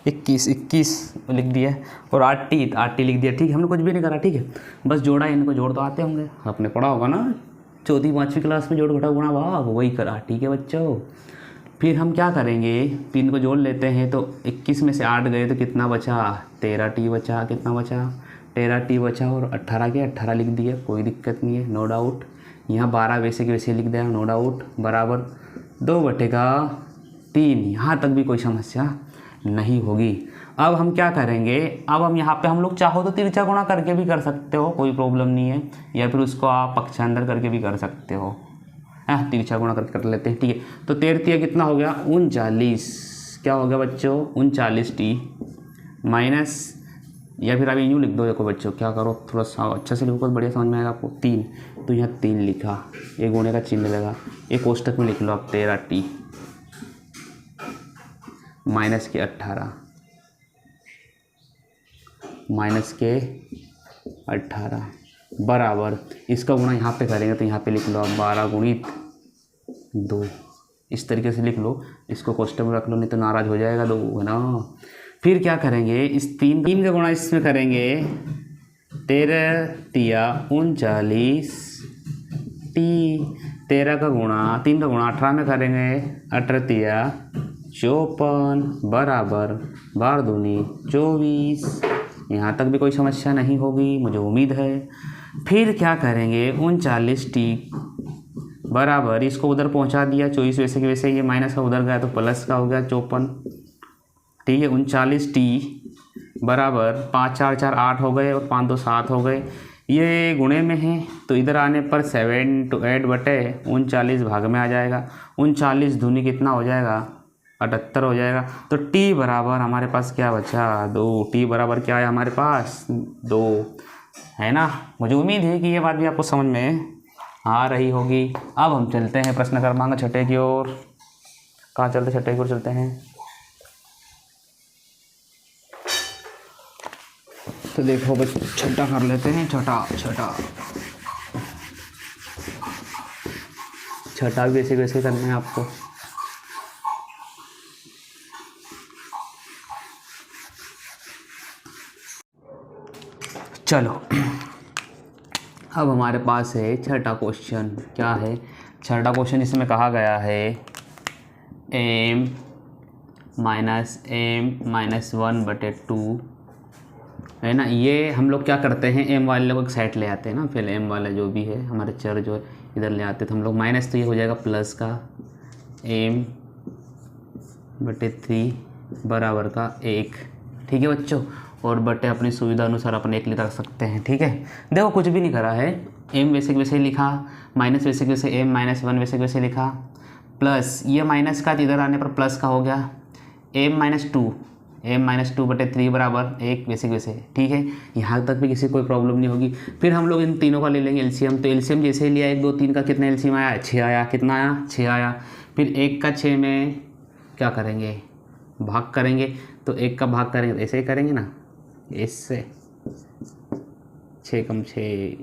21 लिख दिया, और 8t लिख दिया, ठीक है। हमने कुछ भी नहीं करा, ठीक है, बस जोड़ा है इनको। जोड़ तो आते होंगे, आपने पढ़ा होगा ना 4वीं 5वीं क्लास में, जोड़ घटाव गुणा भाग, वही करा, ठीक है बच्चों। फिर हम क्या करेंगे, 3 को जोड़ लेते हैं, तो 21 में से 8 गए तो कितना बचा, 13t बचा। कितना बचा, 13t बचा, और 18 के 18 लिख दिया, कोई दिक्कत नहीं है, नो डाउट। यहाँ 12 वैसे के वैसे लिख दिया, नो डाउट, बराबर 2/3। यहाँ तक भी कोई समस्या नहीं होगी। अब हम क्या करेंगे, अब हम यहाँ पे हम लोग चाहो तो तिरछा गुणा करके भी कर सकते हो, कोई प्रॉब्लम नहीं है, या फिर उसको आप पक्षांतर करके भी कर सकते हो। तिरछा गुणा करके कर लेते हैं, ठीक है। तो 13 कितना हो गया, 39। क्या हो गया बच्चों, 39t माइनस, या फिर अभी यूँ लिख दो। देखो बच्चों क्या करो, थोड़ा सा अच्छा से लिखो, बढ़िया समझ में आएगा आपको। 3, तो यहाँ 3 लिखा, ये गुणे का चिन्ह लगा, एक कोष्टक में लिख लो आप 13t माइनस के 18 बराबर, इसका गुणा यहाँ पे करेंगे तो यहाँ पे लिख लो आप 12 गुणित 2, इस तरीके से लिख लो। इसको कोष्टक में रख लो, नहीं तो नाराज हो जाएगा 2, है ना। फिर क्या करेंगे, इस 3 का गुणा इसमें करेंगे, 13 तिया 39 t, 13 का गुणा 3 का गुणा 18 में करेंगे, 18 तिया 54 बराबर 12 दूनी 24। यहाँ तक भी कोई समस्या नहीं होगी, मुझे उम्मीद है। फिर क्या करेंगे, 39t बराबर, इसको उधर पहुँचा दिया, 24 वैसे के वैसे, ये माइनस का उधर गया तो प्लस का हो गया 54, ठीक है। 39t बराबर 5 4 4 8 हो गए, और 5 2 7 हो गए। ये गुणे में है तो इधर आने पर 7 to 8 बटे 39 भाग में आ जाएगा। 39 दूनी कितना हो जाएगा, 78 हो जाएगा। तो t बराबर हमारे पास क्या बचा, 2। t बराबर क्या है हमारे पास, 2, है ना। मुझे उम्मीद है कि ये बात भी आपको समझ में आ रही होगी। अब हम चलते हैं प्रश्न क्रमांक 6 की ओर। कहाँ चलते, 6 की ओर चलते हैं। तो देखो बस 6 कर लेते हैं, 6 भी वैसे वैसे करना है आपको। चलो अब हमारे पास है 6 क्वेश्चन। क्या है 6 क्वेश्चन, इसमें कहा गया है m - 1/2, है ना। ये हम लोग क्या करते हैं, m वाले को एक साइड ले आते हैं ना, फिर m वाला जो भी है हमारे चर जो है इधर ले आते हैं, तो हम लोग माइनस, तो ये हो जाएगा प्लस का m/3 बराबर का 1, ठीक है बच्चों। और बटे अपनी सुविधा अनुसार अपन 1 लिख सकते हैं, ठीक है। देखो कुछ भी नहीं करा है, m वैसे के वैसे लिखा, माइनस वैसे के वैसे m - 1 वैसे के वैसे लिखा, प्लस ये माइनस का इधर आने पर प्लस का हो गया, m-2/3 बराबर 1 वैसे के वैसे, ठीक है। यहाँ तक भी किसी कोई प्रॉब्लम नहीं होगी। फिर हम लोग इन तीनों का ले लेंगे एलसीएम। तो एलसीएम जैसे ही लिया, 1 2 3 का कितना एलसीएम आया, 6 आया। कितना आया, 6 आया। फिर 1 का 6 में क्या करेंगे, भाग करेंगे। तो 1 का भाग करेंगे, ऐसे ही करेंगे ना, इससे 6 कम 6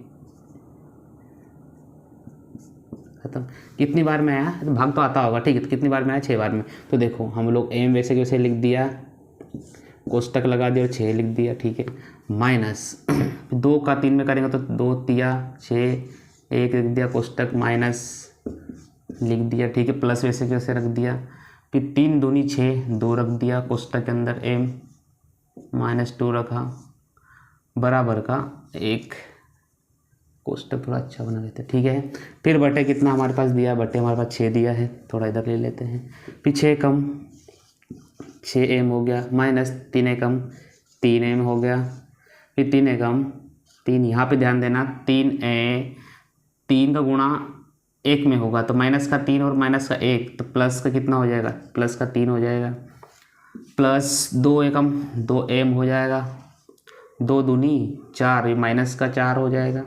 खत्म। कितनी बार में आया, तो भाग तो आता होगा, ठीक है। तो कितनी बार में आया, 6 बार में। तो देखो हम लोग m वैसे वैसे लिख दिया, कोष्टक लगा दिया और 6 लिख दिया, ठीक है। माइनस 2 का 3 में करेंगे तो 2 तिया 6, 1 लिख दिया, कोष्टक माइनस लिख दिया, ठीक है। प्लस वैसे वैसे रख दिया। फिर 3 दूनी 6, 2 रख दिया कोष्टक के अंदर, m-2 रखा, बराबर का 1, कोष्टक थोड़ा अच्छा बना लेते हैं, ठीक है। फिर बटे कितना हमारे पास दिया, बटे हमारे पास 6 दिया है, थोड़ा इधर ले लेते हैं। फिर 6 कम 6m हो गया, माइनस 3 कम 3m हो गया। फिर 3 कम 3, यहाँ पे ध्यान देना, 3 का गुणा 1 में होगा, तो माइनस का 3 और माइनस का 1, तो प्लस का कितना हो जाएगा, प्लस का 3 हो जाएगा। प्लस 2 एकम 2m हो जाएगा, 2 दूनी 4, ये माइनस का 4 हो जाएगा।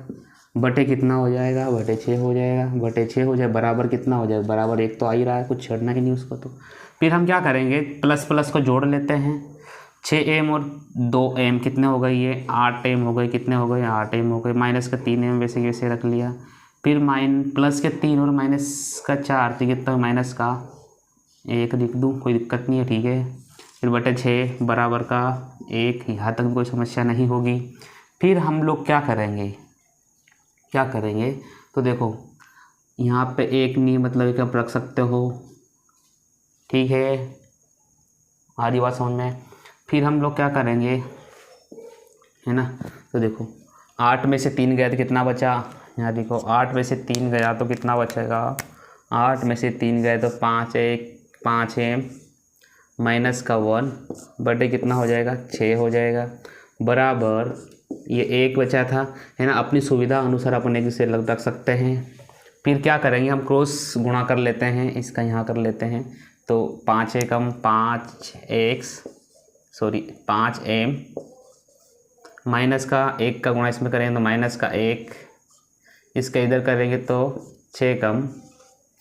बटे कितना हो जाएगा, बटे 6 हो जाएगा, बटे 6 हो जाए, बराबर कितना हो जाएगा, बराबर 1 तो आ ही रहा है, कुछ छेड़ना ही नहीं उसको। तो फिर हम क्या करेंगे, प्लस प्लस को जोड़ लेते हैं। 6m और 2m कितने हो गए, ये 8m हो गए, कितने हो गए, 8m हो गए, माइनस का 3m वैसे की वैसे रख लिया, फिर प्लस के 3 और माइनस का 4, तो कितना माइनस का 1 लिख दूँ, कोई दिक्कत नहीं है, ठीक है। फिर बटे 6 बराबर का 1, यहाँ तक कोई समस्या नहीं होगी। फिर हम लोग क्या करेंगे, तो देखो यहाँ पे 1 नहीं, मतलब एक आप रख सकते हो, ठीक है, आधी बात समझ में। फिर हम लोग क्या करेंगे, है ना, तो देखो 8 में से 3 गया तो कितना बचा, यहाँ देखो 8 में से 3 गया तो कितना बचेगा, 8 में से 3 गए तो 5m माइनस का 1 बटे कितना हो जाएगा, 6 हो जाएगा, बराबर ये 1 बचा था, है ना। अपनी सुविधा अनुसार अपन एक से रख सकते हैं। फिर क्या करेंगे, हम क्रॉस गुणा कर लेते हैं, इसका यहाँ कर लेते हैं, तो 5 एकम 5m माइनस का 1 का गुणा इसमें करेंगे तो माइनस का 1, इसका इधर करेंगे तो 6 कम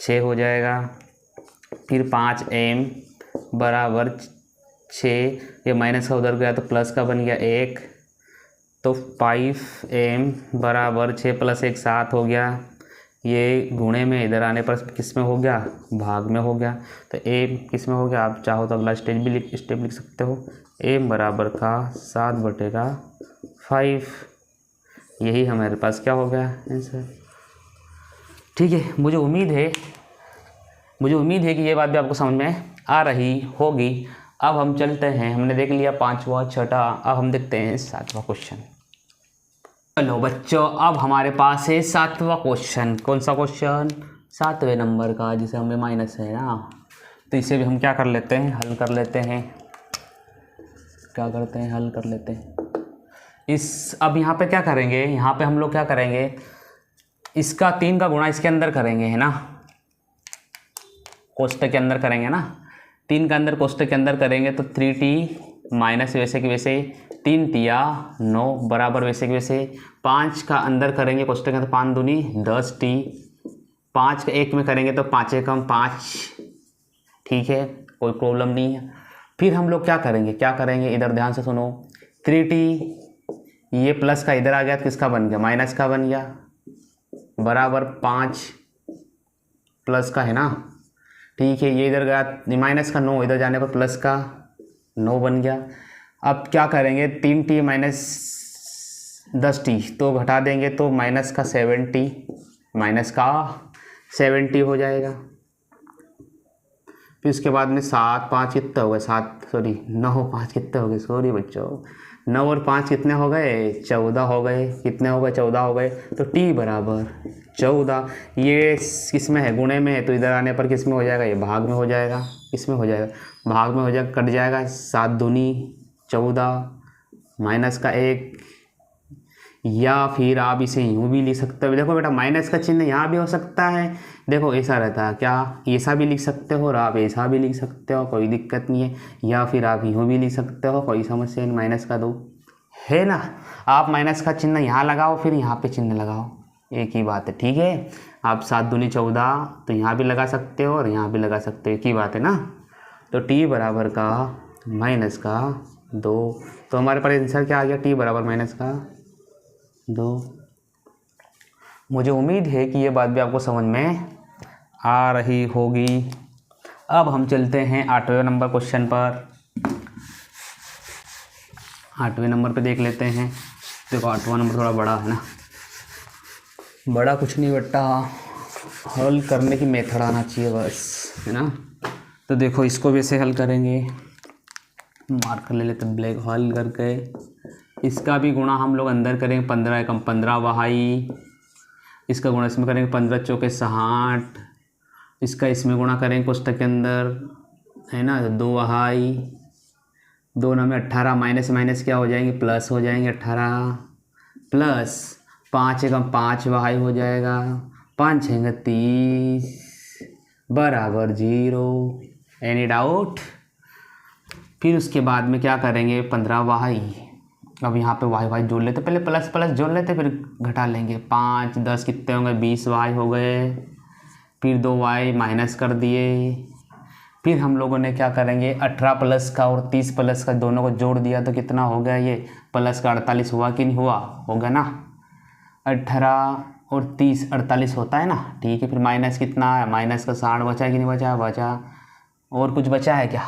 6 हो जाएगा। फिर 5m बराबर 6, ये माइनस का उधर गया तो प्लस का बन गया 1, तो 5m बराबर 6 प्लस 1 7 हो गया। ये गुणे में इधर आने पर किस में हो गया, भाग में हो गया, तो m किस में हो गया, आप चाहो तो अगला स्टेप लिख सकते हो, m बराबर का 7 बटे का 5, यही हमारे पास क्या हो गया आंसर, ठीक है। मुझे उम्मीद है कि ये बात भी आपको समझ में आ रही होगी। अब हम चलते हैं, हमने देख लिया 5वां 6ठा, अब हम देखते हैं 7वां क्वेश्चन। चलो बच्चों, अब हमारे पास है 7वां क्वेश्चन। कौन सा क्वेश्चन, 7वें नंबर का, जिसे हमें माइनस है ना, तो इसे भी हम क्या कर लेते हैं, हल कर लेते हैं। अब यहाँ पे क्या करेंगे, यहाँ पे हम लोग क्या करेंगे, इसका 3 का गुणा इसके अंदर करेंगे, है ना, कोष्टक के अंदर करेंगे ना, 3 का अंदर कोष्टक के अंदर करेंगे तो 3t माइनस वैसे कि वैसे 3 तिया 9 बराबर वैसे कि वैसे 5 का अंदर करेंगे कोष्टक के अंदर, 5 दूनी 10t, 5 का 1 में करेंगे तो 5 एकम 5, ठीक है, कोई प्रॉब्लम नहीं है। फिर हम लोग क्या करेंगे, इधर ध्यान से सुनो, 3t ये प्लस का इधर आ गया तो किसका बन गया, माइनस का बन गया, बराबर 5 प्लस का, है ना, ठीक है। ये इधर गया माइनस का 9, इधर जाने पर प्लस का 9 बन गया। अब क्या करेंगे, 3t माइनस 10t तो घटा देंगे तो माइनस का 70 हो जाएगा। फिर उसके बाद में 7 5 कितने हो गए, 9 5 कितने हो गए, सॉरी बच्चों, 9 और 5 कितने हो गए, 14 हो गए, कितने हो गए, 14 हो गए, तो t बराबर 14, ये किस में है, गुणे में है, तो इधर आने पर किस में हो जाएगा, ये भाग में हो जाएगा, किस में हो जाएगा, भाग में हो जाएगा, कट जाएगा, 7 दूनी 14 माइनस का 1, या फिर आप इसे यूँ भी लिख सकते हो। देखो बेटा, माइनस का चिन्ह यहाँ भी हो सकता है, देखो ऐसा रहता है, क्या ऐसा भी लिख सकते हो और आप ऐसा भी लिख सकते हो, कोई दिक्कत नहीं है, या फिर आप यूँ भी लिख सकते हो, कोई समस्या नहीं, माइनस का 2 है ना। आप माइनस का चिन्ह यहाँ लगाओ, फिर यहाँ पे चिन्ह लगाओ, एक ही बात है, ठीक है। आप 7 दूनी 14 तो यहाँ भी लगा सकते हो और यहाँ भी लगा सकते हो, एक ही बात है ना। तो t बराबर का माइनस का 2, तो हमारे पास आंसर क्या आ गया, t बराबर माइनस का 2। मुझे उम्मीद है कि ये बात भी आपको समझ में आ रही होगी। अब हम चलते हैं 8वें नंबर क्वेश्चन पर। 8वें नंबर पे देख लेते हैं। देखो 8वां नंबर थोड़ा बड़ा है ना, बड़ा कुछ नहीं बेटा, हल करने की मेथड आना चाहिए बस, है ना। तो देखो इसको भी ऐसे हल करेंगे, मार्कर ले लेते ब्लैक, हल करके इसका भी गुणा हम लोग अंदर करेंगे, 15 एकम 15 वहाई, इसका गुणा इसमें करेंगे 15 चौके 60, इसका इसमें गुणा करेंगे कोष्टक के अंदर, है ना, 2 वहाई, 2 में 18, माइनस माइनस क्या हो जाएंगे, प्लस हो जाएंगे, 18 प्लस 5 एकम 5 वहाई हो जाएगा, 5 छेंगे 30 बराबर 0। Any doubt. फिर उसके बाद में क्या करेंगे, 15 वाई, अब यहाँ पे वाई जोड़ लेते, पहले प्लस प्लस जोड़ लेते फिर घटा लेंगे, 5 10 कितने होंगे, 20 वाई हो गए, फिर 2 वाई माइनस कर दिए, फिर हम लोगों ने क्या करेंगे, 18 प्लस का और 30 प्लस का दोनों को जोड़ दिया तो कितना हो गया, ये प्लस का 48 हुआ कि नहीं हुआ, होगा ना। 18 और 30 48 होता है ना, ठीक है। फिर माइनस कितना है, माइनस का 60 बचा कि नहीं बचा, बचा। और कुछ बचा है क्या,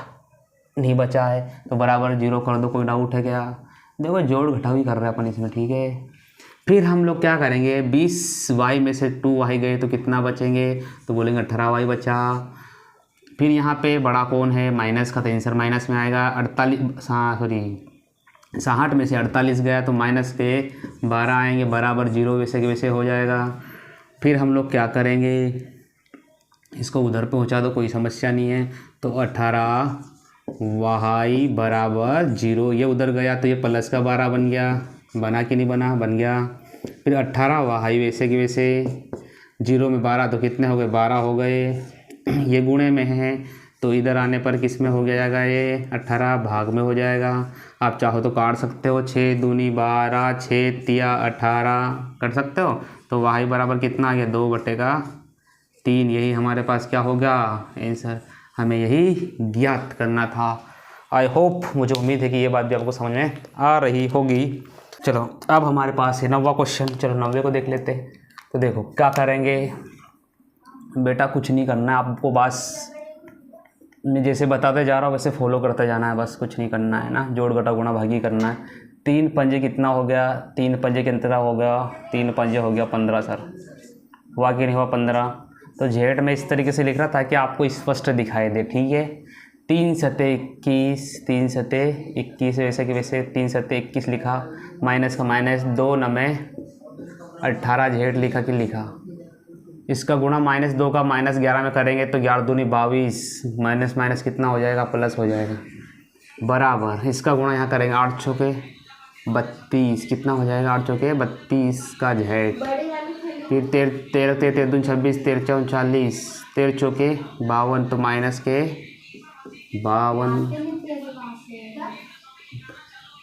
नहीं बचा है, तो बराबर 0 कर दो। कोई डाउट है क्या, देखो जोड़ घटाव ही कर रहे हैं अपन इसमें, ठीक है। फिर हम लोग क्या करेंगे, 20y में से 2y गए तो कितना बचेंगे, तो बोलेंगे 18y बचा। फिर यहाँ पे बड़ा कौन है, माइनस का, तो आंसर माइनस में आएगा। 60 में से 48 गया तो माइनस के 12 आएंगे, बराबर 0 वैसे के वैसे हो जाएगा। फिर हम लोग क्या करेंगे, इसको उधर पहुँचा दो, कोई समस्या नहीं है। तो 18y बराबर 0, ये उधर गया तो ये प्लस का 12 बन गया, बना कि नहीं बना, बन गया। फिर 18y वैसे कि वैसे, 0 में 12 तो कितने हो गए, 12 हो गए। ये गुणे में है तो इधर आने पर किस में हो जाएगा, ये 18 भाग में हो जाएगा। आप चाहो तो काट सकते हो, 6 दूनी 12, 6 तिया 18 कर सकते हो। तो y बराबर कितना आ गया, 2/3। यही हमारे पास क्या होगा आंसर, हमें यही ज्ञात करना था। आई होप, मुझे उम्मीद है कि ये बात भी आपको समझ में आ रही होगी। चलो अब हमारे पास है 9वां क्वेश्चन, चलो 9वें को देख लेते हैं। तो देखो क्या करेंगे बेटा, कुछ नहीं करना है आपको, बस मैं जैसे बताते जा रहा हूँ वैसे फॉलो करते जाना है, बस कुछ नहीं करना है ना। जोड़ घटा गुणा भागी करना है। 3 पंजे कितना हो गया, 3 पंजे के अंतरा हो गया, 3 पंजे हो गया 15 सर, हुआ कि नहीं हुआ 15। तो जेड में इस तरीके से लिख रहा ताकि आपको स्पष्ट दिखाई दे, ठीक है। 3 सते 21, 3 सते 21 वैसे कि वैसे 3 सते 21 लिखा, माइनस का माइनस, 2 नमे 18 जेड लिखा कि लिखा। इसका गुणा -2 का -11 में करेंगे तो 11 दूनी 22, माइनस माइनस कितना हो जाएगा, प्लस हो जाएगा, बराबर। इसका गुणा यहाँ करेंगे 8 चौके 32, कितना हो जाएगा, 8 चौके 32 का जेड। फिर 13 13 दूनी 26, 13 चौके 40, 13 चौके 52, तो माइनस के 52,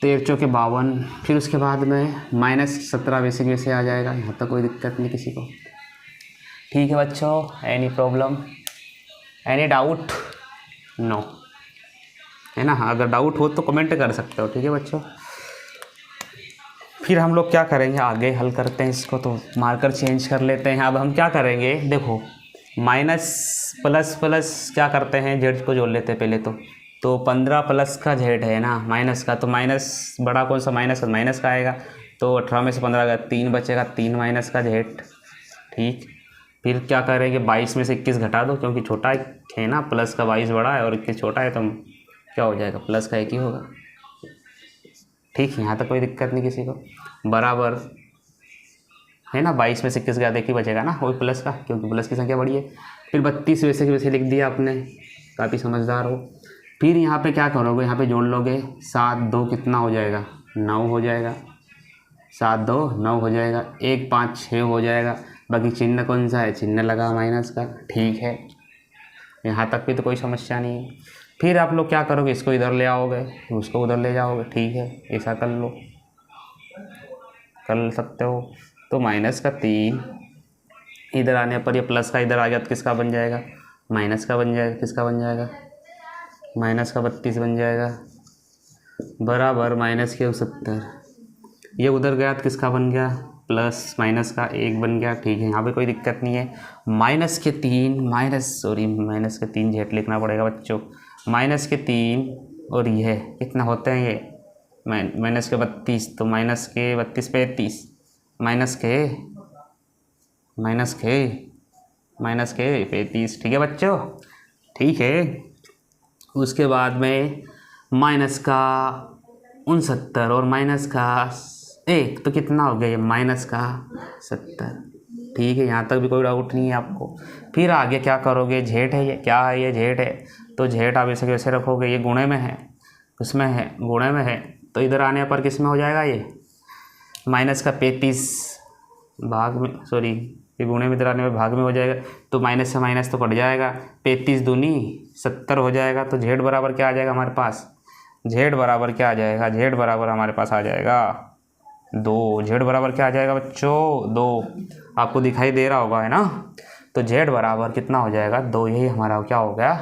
13 चौके 52। फिर उसके बाद में -17 वैसे वैसे आ जाएगा, यहाँ तक कोई दिक्कत नहीं किसी को, ठीक है बच्चों। Any problem, any doubt, no, है ना। अगर डाउट हो तो कमेंट कर सकते हो, ठीक है बच्चों। फिर हम लोग क्या करेंगे, आगे हल करते हैं इसको, तो मार्कर चेंज कर लेते हैं। अब हम क्या करेंगे, देखो माइनस प्लस प्लस क्या करते हैं, जेड को जोड़ लेते हैं पहले तो 15 प्लस का जेड है ना, माइनस का, तो माइनस बड़ा कौन सा, माइनस का आएगा। तो 18 में से 15 का 3 बचेगा, 3 माइनस का जेड, ठीक। फिर क्या करेंगे, 22 में से 21 घटा दो, क्योंकि छोटा है ना, प्लस का 22 बड़ा है और 21 छोटा है, तो क्या हो जाएगा, प्लस का 1 ही होगा, ठीक। यहाँ तक कोई दिक्कत नहीं किसी को, बराबर है ना। 22 में से 21 का 1 ही बचेगा ना, वही प्लस का, क्योंकि प्लस की संख्या बड़ी है। फिर 32 वैसे की वैसे लिख दिया आपने, काफ़ी समझदार हो। फिर यहाँ पे क्या करोगे, यहाँ पे जोड़ लोगे, 7 2 कितना हो जाएगा, 9 हो जाएगा, 7 2 9 हो जाएगा, 1 5 6 हो जाएगा। बाकी चिन्ह कौन सा है, चिन्ह लगा माइनस का, ठीक है। यहाँ तक भी तो कोई समस्या नहीं है। फिर आप लोग क्या करोगे, इसको इधर ले आओगे, उसको उधर ले जाओगे, ठीक है, ऐसा कर लो, कर सकते हो। तो -3 इधर आने पर ये प्लस का इधर आ गया तो किसका बन जाएगा, माइनस का बन जाएगा, किसका बन जाएगा, माइनस का 32 बन जाएगा, बराबर -70। ये उधर गया तो किसका बन गया, प्लस माइनस का 1 बन गया, ठीक है। यहाँ पे कोई दिक्कत नहीं है। माइनस के 3 जेड लिखना पड़ेगा बच्चों, -3 और यह कितना होते हैं, ये माइनस के 32, तो माइनस के 32 35, माइनस के 35, ठीक है बच्चों, ठीक है। उसके बाद में माइनस का 69 और माइनस का 1, तो कितना हो गया, ये -70, ठीक है। यहाँ तक भी कोई डाउट नहीं है आपको। फिर आगे क्या करोगे, जेड है, ये क्या है, ये जेड है, तो जेड आप ऐसे कैसे रखोगे, ये गुणे में है, उसमें है, गुणे में है, तो इधर आने पर किस में हो जाएगा, ये माइनस का 35 भाग में, सॉरी ये गुणे में इधर आने पर भाग में हो जाएगा, तो माइनस से माइनस तो कट जाएगा, 35 दूनी 70 हो जाएगा। तो जेड बराबर क्या आ जाएगा हमारे पास, जेड बराबर क्या आ जाएगा, जेड बराबर हमारे पास आ जाएगा 2। जेड बराबर क्या आ जाएगा बच्चों, 2, आपको दिखाई दे रहा होगा, है ना। तो जेड बराबर कितना हो जाएगा, 2, यही हमारा क्या हो गया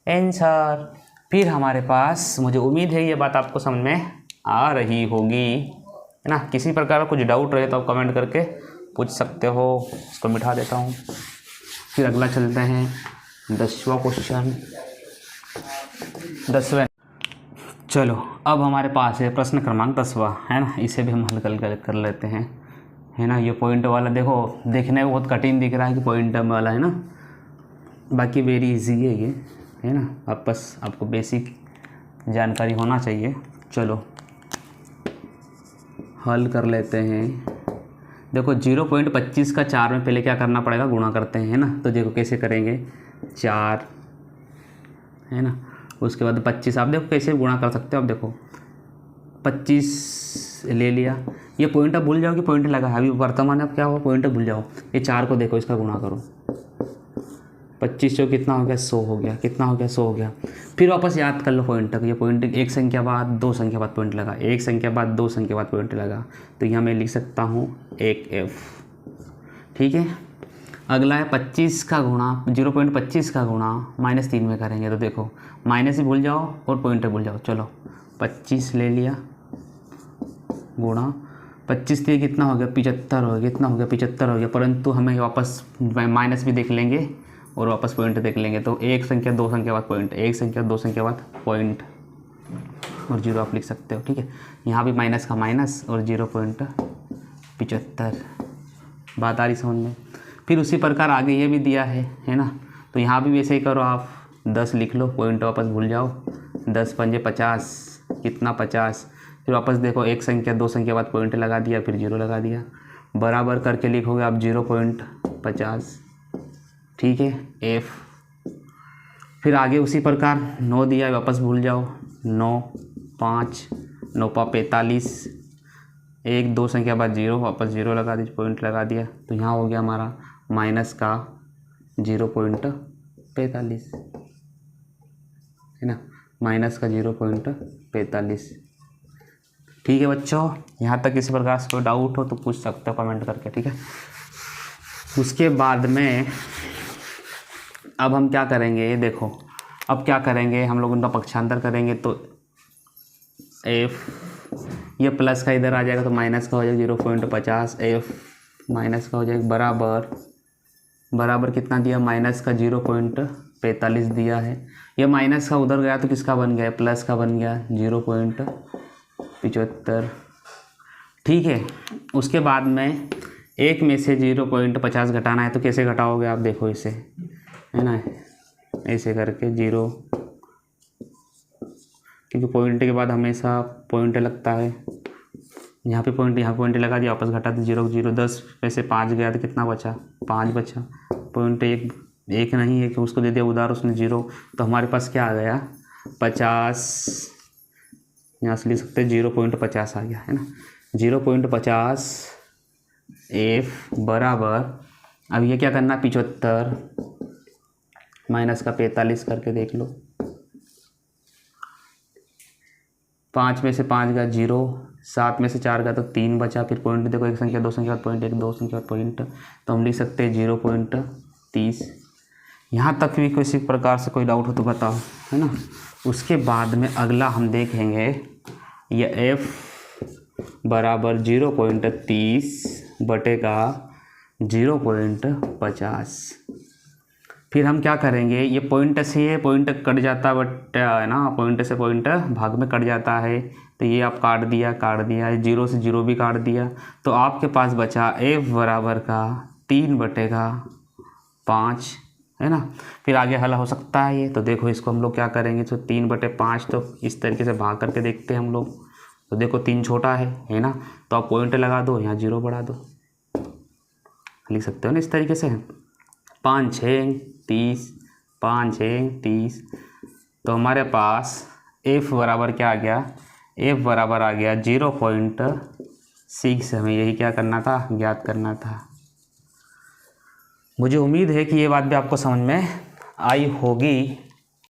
आंसर। फिर हमारे पास, मुझे उम्मीद है ये बात आपको समझ में आ रही होगी, है ना। किसी प्रकार का कुछ डाउट रहे तो आप कमेंट करके पूछ सकते हो। इसको मिटा देता हूँ। फिर अगला चलते हैं 10वां क्वेश्चन, 10वें। चलो अब हमारे पास है प्रश्न क्रमांक 10वां, है ना। इसे भी हम हल कर लेते हैं, है ना। ये पॉइंट वाला देखो, देखने में बहुत कठिन दिख रहा है कि पॉइंट वाला, है ना। बाकी वेरी इजी है ये, है ना। अब बस आपको बेसिक जानकारी होना चाहिए। चलो हल कर लेते हैं। देखो 0.25 का 4 में पहले क्या करना पड़ेगा, गुणा करते हैं, है ना। तो देखो कैसे करेंगे, 4, है ना। उसके बाद 25, आप देखो कैसे गुणा कर सकते हो। आप देखो 25 ले लिया, ये पॉइंट अब भूल जाओ कि पॉइंट लगा है, अभी वर्तमान अब क्या हो, पॉइंट भूल जाओ। ये 4 को देखो, इसका गुणा करो, 25 जो कितना हो गया, 100 हो गया। कितना हो गया, 100 हो गया। फिर वापस याद कर लो पॉइंट तक। ये पॉइंट एक संख्या बाद 2 संख्या बाद पॉइंट लगा, एक संख्या बाद 2 संख्या बाद पॉइंट लगा, तो यहाँ मैं लिख सकता हूँ 1F। ठीक है। अगला है 25 का गुणा, 0.25 का गुणा -3 में करेंगे। तो देखो माइनस ही भूल जाओ और पॉइंट भूल जाओ। चलो 25 ले लिया, गुणा 25 से कितना हो गया, 75 हो गया। कितना हो गया, 75 हो गया। परंतु हमें वापस माइनस भी देख लेंगे और वापस पॉइंट देख लेंगे। तो एक संख्या 2 संख्या बाद पॉइंट, एक संख्या 2 संख्या बाद पॉइंट और 0 आप लिख सकते हो। ठीक है। यहाँ भी माइनस का माइनस और 0.75। बात आ रही समझ में। फिर उसी प्रकार आगे ये भी दिया है ना। तो यहाँ भी वैसे ही करो आप, 10 लिख लो, पॉइंट वापस भूल जाओ। 10 पंजे 50, कितना 50। फिर वापस देखो एक संख्या 2 संख्या बाद पॉइंट लगा दिया, फिर 0 लगा दिया। बराबर करके लिखोगे आप 0.50। ठीक है, F। फिर आगे उसी प्रकार 9 दिया, वापस भूल जाओ। 9 5 9 पा 45, एक 2 संख्या बाद 0, वापस 0 लगा दीजिए, पॉइंट लगा दिया। तो यहाँ हो गया हमारा माइनस का 0.45, है ना। माइनस का 0.45। ठीक है बच्चों, यहाँ तक किसी प्रकार से कोई डाउट हो तो पूछ सकते हो कमेंट करके। ठीक है। उसके बाद में अब हम क्या करेंगे, देखो अब क्या करेंगे, हम लोग उनका पक्षांतर करेंगे। तो F, ये प्लस का इधर आ जाएगा तो माइनस का हो जाएगा 0.50। F माइनस का हो जाएगा बराबर कितना दिया, माइनस का 0.45 दिया है। ये माइनस का उधर गया तो किसका बन गया, प्लस का बन गया 0.75। ठीक है। उसके बाद में एक में से 0.50 घटाना है, तो कैसे घटाओगे आप, देखो इसे, है ना, ऐसे करके 0, क्योंकि पॉइंट के बाद हमेशा पॉइंट लगता है। यहाँ पे पॉइंट लगा दिया, वापस घटा दिया 0 0। 10 में से 5 गया तो कितना बचा, 5 बचा। पॉइंट एक नहीं है कि उसको दे दिया उधार उसने 0, तो हमारे पास क्या आ गया, 50। यहाँ से लिख सकते हैं 0.50 आ गया, है ना। 0.50 F बराबर, अब ये क्या करना, 75 माइनस का 45 करके देख लो। 5 में से 5 गया 0, 7 में से 4 गया तो 3 बचा। फिर पॉइंट देखो, एक संख्या 2 संख्या बाद पॉइंट, एक 2 संख्या बाद पॉइंट, तो हम लिख सकते हैं 0.30। यहाँ तक भी किसी प्रकार से कोई डाउट हो तो बताओ, है ना। उसके बाद में अगला हम देखेंगे, ये F बराबर 0.30 बटेगा 0.50। फिर हम क्या करेंगे, ये पॉइंट से ये पॉइंट कट जाता है, बट है ना, पॉइंट से पॉइंट भाग में कट जाता है। तो ये आप काट दिया, 0 से 0 भी काट दिया। तो आपके पास बचा F बराबर का 3/5, है ना। फिर आगे हल हो सकता है ये। तो देखो इसको हम लोग क्या करेंगे, तो 3/5, तो इस तरीके से भाग करके देखते हैं हम लोग। तो देखो 3 छोटा है ना, तो आप पॉइंट लगा दो, यहाँ 0 बढ़ा दो, लिख सकते हो ना इस तरीके से। 5 6 30, 5 6 30। तो हमारे पास F बराबर क्या आ गया, F बराबर आ गया 0.6। हमें यही क्या करना था, ज्ञात करना था। मुझे उम्मीद है कि ये बात भी आपको समझ में आई होगी।